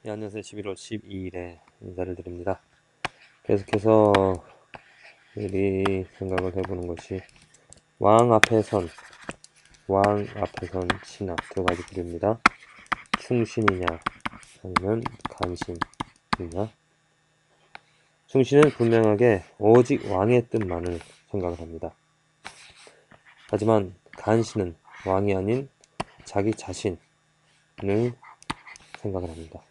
네, 안녕하세요. 11월 12일에 인사를 드립니다. 계속해서 우리 생각을 해보는 것이 왕 앞에 선, 왕 앞에 선 신하 두 가지 부류입니다. 충신이냐 아니면 간신이냐. 충신은 분명하게 오직 왕의 뜻만을 생각을 합니다. 하지만 간신은 왕이 아닌 자기 자신을 생각을 합니다.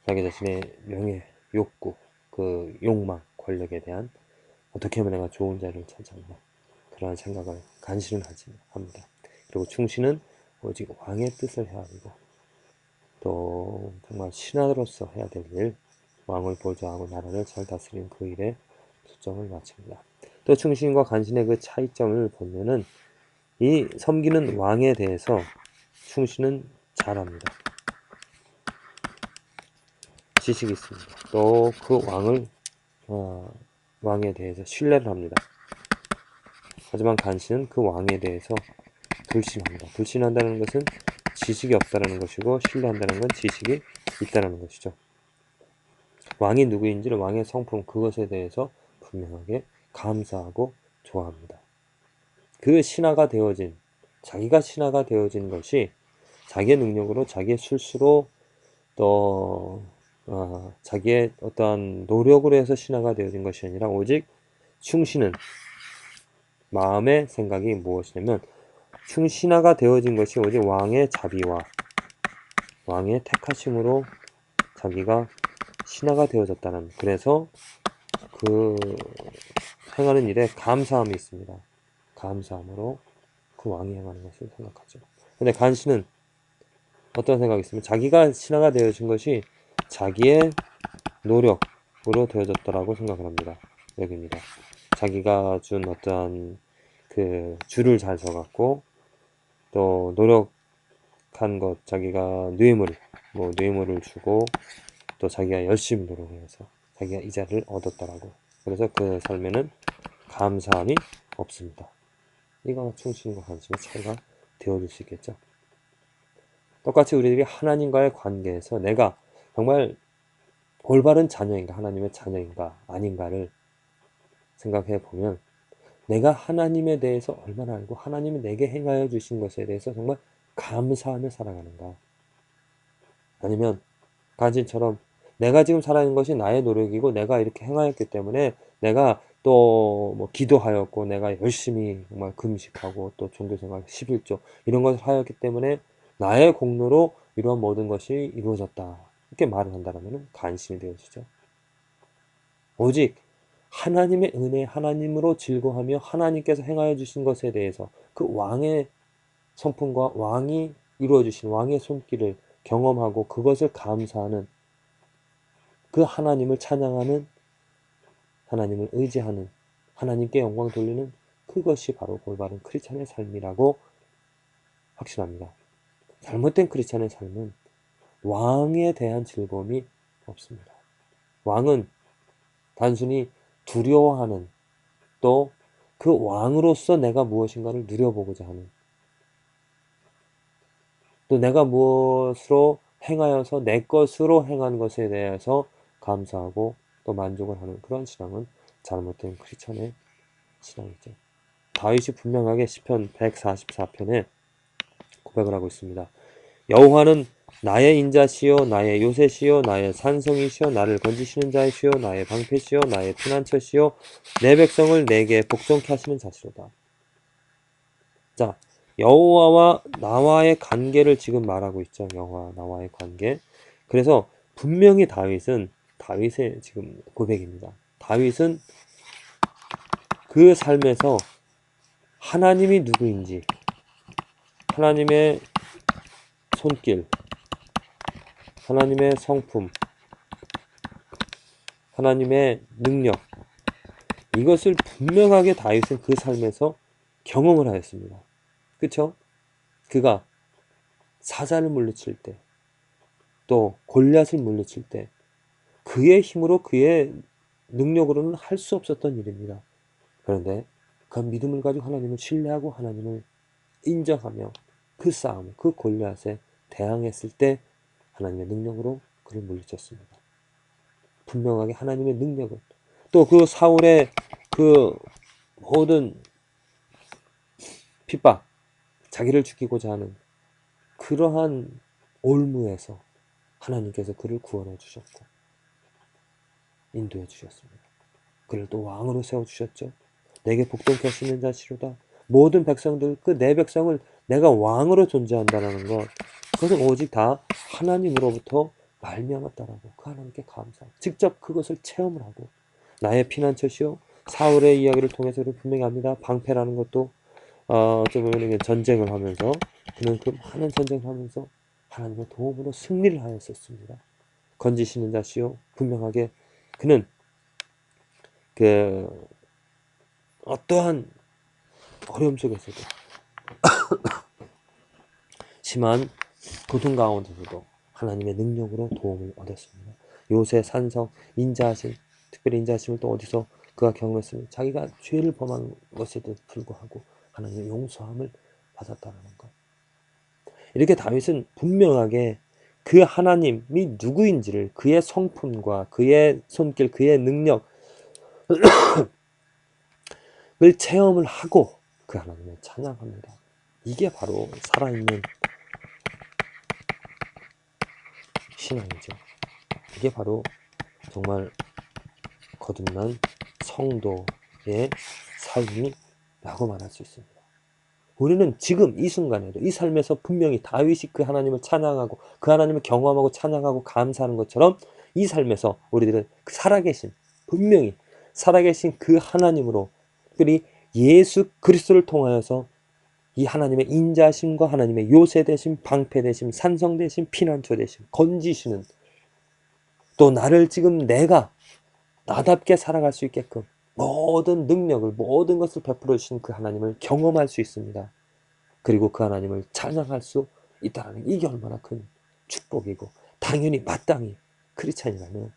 자기 자신의 명예, 욕구, 그 욕망, 권력에 대한 어떻게 하면 내가 좋은 자리를 차지하나 그러한 생각을 간신을 합니다. 그리고 충신은 오직 왕의 뜻을 헤아리고 또 정말 신하로서 해야 될 일, 왕을 보좌하고 나라를 잘 다스리는 그 일에 초점을 맞춥니다. 또 충신과 간신의 그 차이점을 보면은 이 섬기는 왕에 대해서 충신은 잘합니다. 지식이 있습니다. 또 그 왕에 대해서 신뢰를 합니다. 하지만 간신은 그 왕에 대해서 불신합니다. 불신한다는 것은 지식이 없다는 것이고 신뢰한다는 건 지식이 있다는 것이죠. 왕이 누구인지를 왕의 성품 그것에 대해서 분명하게 감사하고 좋아합니다. 그 신하가 되어진 자기가 신하가 되어진 것이 자기의 능력으로 자기의 술수로 또 자기의 어떠한 노력으로 해서 신하가 되어진 것이 아니라 오직 충신은 마음의 생각이 무엇이냐면 충신하가 되어진 것이 오직 왕의 자비와 왕의 택하심으로 자기가 신하가 되어졌다는, 그래서 그 행하는 일에 감사함이 있습니다. 감사함으로 그 왕이 행하는 것을 생각하죠. 근데 간신은 어떤 생각이 있으면 자기가 신하가 되어진 것이 자기의 노력으로 되어졌다라고 생각을 합니다. 여기입니다. 자기가 준 어떠한 그 줄을 잘 서갖고 또 노력한 것, 자기가 뇌물을 주고 또 자기가 열심히 노력해서 자기가 이자를 얻었다라고. 그래서 그 삶에는 감사함이 없습니다. 이거 충신과 간신의 차이가 되어줄 수 있겠죠. 똑같이 우리들이 하나님과의 관계에서 내가 정말 올바른 자녀인가, 하나님의 자녀인가 아닌가를 생각해 보면 내가 하나님에 대해서 얼마나 알고 하나님이 내게 행하여 주신 것에 대해서 정말 감사하며 살아가는가, 아니면 간신처럼 내가 지금 살아가는 것이 나의 노력이고 내가 이렇게 행하였기 때문에 내가 또 뭐 기도하였고 내가 열심히 정말 금식하고 또 종교생활 11조 이런 것을 하였기 때문에 나의 공로로 이러한 모든 것이 이루어졌다, 이렇게 말을 한다면 간신이 되어지죠. 오직 하나님의 은혜, 하나님으로 즐거워하며 하나님께서 행하여 주신 것에 대해서 그 왕의 성품과 왕이 이루어 주신 왕의 손길을 경험하고 그것을 감사하는, 그 하나님을 찬양하는, 하나님을 의지하는, 하나님께 영광 돌리는, 그것이 바로 올바른 크리스찬의 삶이라고 확신합니다. 잘못된 크리스찬의 삶은 왕에 대한 즐거움이 없습니다. 왕은 단순히 두려워하는, 또 그 왕으로서 내가 무엇인가를 누려보고자 하는, 또 내가 무엇으로 행하여서 내 것으로 행한 것에 대해서 감사하고 또 만족을 하는 그런 신앙은 잘못된 크리스천의 신앙이죠. 다윗이 분명하게 시편 144편에 고백을 하고 있습니다. 여호와는 나의 인자시요 나의 요새시요 나의 산성이시요 나를 건지시는 자이시요 나의 방패시요 나의 피난처시요 내 백성을 내게 복종케 하시는 자시로다. 자, 여호와와 나와의 관계를 지금 말하고 있죠. 여호와 나와의 관계. 그래서 분명히 다윗의 지금 고백입니다. 다윗은 그 삶에서 하나님이 누구인지, 하나님의 손길, 하나님의 성품, 하나님의 능력, 이것을 분명하게 다윗은 그 삶에서 경험을 하였습니다. 그쵸? 그가 사자를 물리칠 때, 또 골리앗을 물리칠 때 그의 힘으로 그의 능력으로는 할 수 없었던 일입니다. 그런데 그 믿음을 가지고 하나님을 신뢰하고 하나님을 인정하며 그 싸움, 그 골리앗에 대항했을 때 하나님의 능력으로 그를 물리쳤습니다. 분명하게 하나님의 능력은 또 그 사울의 그 모든 핍박, 자기를 죽이고자 하는 그러한 올무에서 하나님께서 그를 구원해 주셨고 인도해 주셨습니다. 그를 또 왕으로 세워주셨죠. 내게 복종케 하시는 자시로다. 모든 백성들, 그 내 백성을 내가 왕으로 존재한다는 것, 그것은 오직 다 하나님으로부터 말미암았다라고 그 하나님께 감사하고 직접 그것을 체험을 하고 나의 피난처시요 사울의 이야기를 통해서 분명히 합니다. 방패라는 것도 어찌 보면 전쟁을 하면서 그는 그 많은 전쟁을 하면서 하나님의 도움으로 승리를 하였었습니다. 건지시는 자시요 분명하게 그는 그 어떠한 어려움 속에서도 심한 고통 가운데서도 하나님의 능력으로 도움을 얻었습니다. 요새 산성 인자하심, 특별히 인자하심을 또 어디서 그가 경험했으면 자기가 죄를 범한 것에도 불구하고 하나님의 용서함을 받았다는 것. 이렇게 다윗은 분명하게 그 하나님이 누구인지를 그의 성품과 그의 손길, 그의 능력을 체험을 하고 그 하나님을 찬양합니다. 이게 바로 살아있는 신앙이죠. 이게 바로 정말 거듭난 성도의 삶이라고 말할 수 있습니다. 우리는 지금 이 순간에도 이 삶에서 분명히 다윗이 그 하나님을 찬양하고 그 하나님을 경험하고 찬양하고 감사하는 것처럼 이 삶에서 우리들은 살아계신 분명히 살아계신 그 하나님으로 특별히 예수 그리스도를 통하여서 이 하나님의 인자심과 하나님의 요새되심, 방패되심, 산성되심, 피난처되심, 건지시는 또 나를 지금 내가 나답게 살아갈 수 있게끔 모든 능력을 모든 것을 베풀어 주신 그 하나님을 경험할 수 있습니다. 그리고 그 하나님을 찬양할 수 있다는 이게 얼마나 큰 축복이고 당연히 마땅히 크리스찬이라면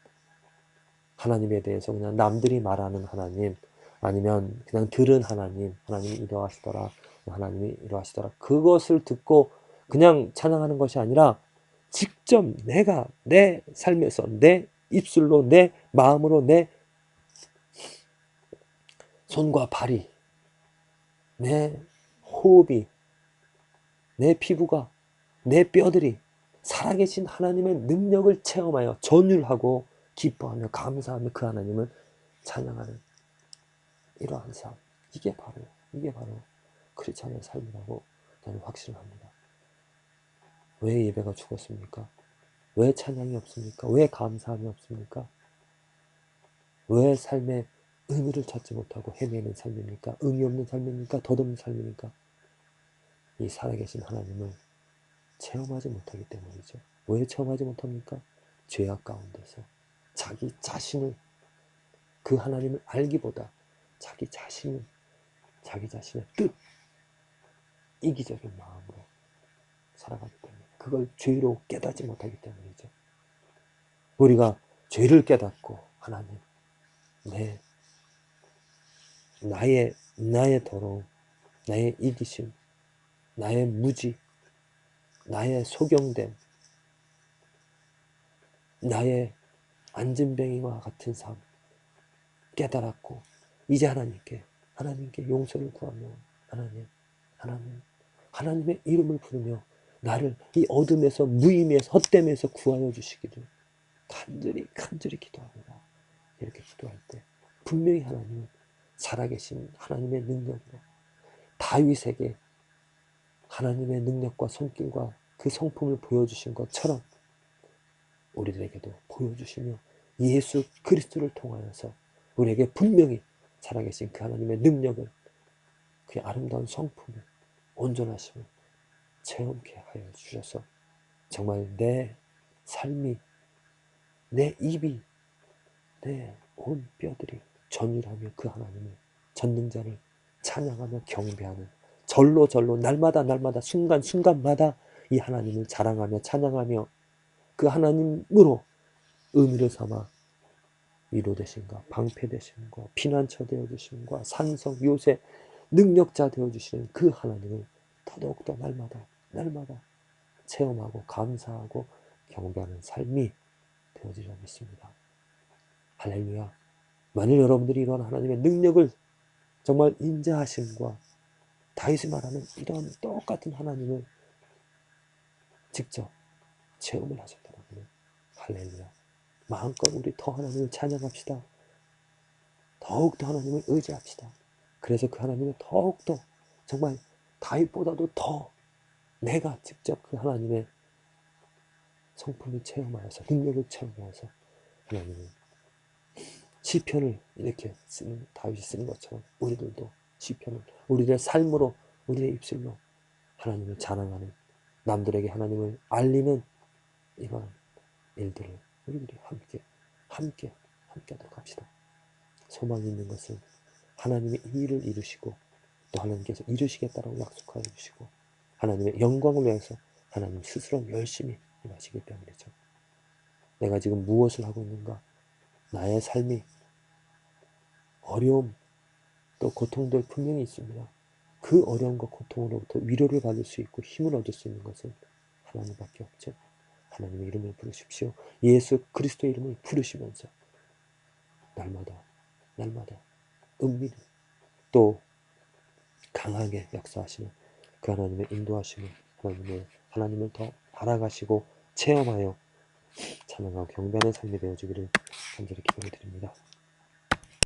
하나님에 대해서 그냥 남들이 말하는 하나님 아니면 그냥 들은 하나님 하나님이 이러하시더라 하나님이 이러하시더라 그것을 듣고 그냥 찬양하는 것이 아니라 직접 내가 내 삶에서 내 입술로 내 마음으로 내 손과 발이 내 호흡이 내 피부가 내 뼈들이 살아계신 하나님의 능력을 체험하여 전율하고 기뻐하며 감사하며 그 하나님을 찬양하는 이러한 삶 이게 바로 크리스찬의 삶이라고 저는 확신합니다. 왜 예배가 죽었습니까? 왜 찬양이 없습니까? 왜 감사함이 없습니까? 왜 삶의 의미를 찾지 못하고 헤매는 삶입니까? 의미 없는 삶입니까? 덧없는 삶입니까? 이 살아계신 하나님을 체험하지 못하기 때문이죠. 왜 체험하지 못합니까? 죄악 가운데서 자기 자신을 그 하나님을 알기보다 자기 자신의 뜻 이기적인 마음으로 살아가기 때문에 그걸 죄로 깨닫지 못하기 때문이죠. 우리가 죄를 깨닫고 하나님 나의 더러움 나의 이기심 나의 무지 나의 소경됨 나의 안진뱅이와 같은 삶 깨달았고 이제 하나님께 용서를 구하며 하나님의 이름을 부르며 나를 이 어둠에서 무의미에서 헛됨에서 구하여 주시기를 간절히 기도합니다. 이렇게 기도할 때 분명히 하나님은 살아계신 하나님의 능력으로 다윗에게 하나님의 능력과 손길과 그 성품을 보여주신 것처럼 우리들에게도 보여주시며 예수 그리스도를 통하여서 우리에게 분명히 살아계신 그 하나님의 능력을 그 아름다운 성품을 온전하심을 체험케 하여 주셔서 정말 내 삶이 내 입이 내 온 뼈들이 전율하며 그 하나님을 전능자를 찬양하며 경배하는 절로 날마다 순간마다 이 하나님을 자랑하며 찬양하며 그 하나님으로 의미를 삼아 위로 되신가 방패 되심과 피난처 되어주심과 산성 요새 능력자 되어주시는 그 하나님을 더더욱더 날마다 체험하고 감사하고 경배하는 삶이 되어지리라 믿습니다. 할렐루야. 만일 여러분들이 이런 하나님의 능력을 정말 인자하심과 다윗이 말하는 이런 똑같은 하나님을 직접 체험을 하셨다면 할렐루야. 마음껏 우리 더 하나님을 찬양합시다. 더욱더 하나님을 의지합시다. 그래서 그 하나님을 더욱더 정말 다윗보다도 더 내가 직접 그 하나님의 성품을 체험하여서 능력을 체험하여서 하나님을 시편을 이렇게 쓰는 다윗이 쓰는 것처럼 우리들도 시편을 우리의 삶으로 우리의 입술로 하나님을 자랑하는 남들에게 하나님을 알리는 이러한 일들을 우리들이 함께 하도록 합시다. 소망이 있는 것은 하나님의 이 일을 이루시고 또 하나님께서 이루시겠다라고 약속하여 주시고 하나님의 영광을 위해서 하나님 스스로 열심히 일하시기 때문이죠. 내가 지금 무엇을 하고 있는가? 나의 삶이 어려움 또 고통들 분명히 있습니다. 그 어려움과 고통으로부터 위로를 받을 수 있고 힘을 얻을 수 있는 것은 하나님밖에 없죠. 하나님의 이름을 부르십시오. 예수 그리스도의 이름을 부르시면서 날마다 은밀히 또 강하게 역사하시는 그 하나님의 인도하심을 하나님을 더 알아가시고 체험하여 찬양하고 경배하는 삶이 되어지기를 간절히 기도해 드립니다.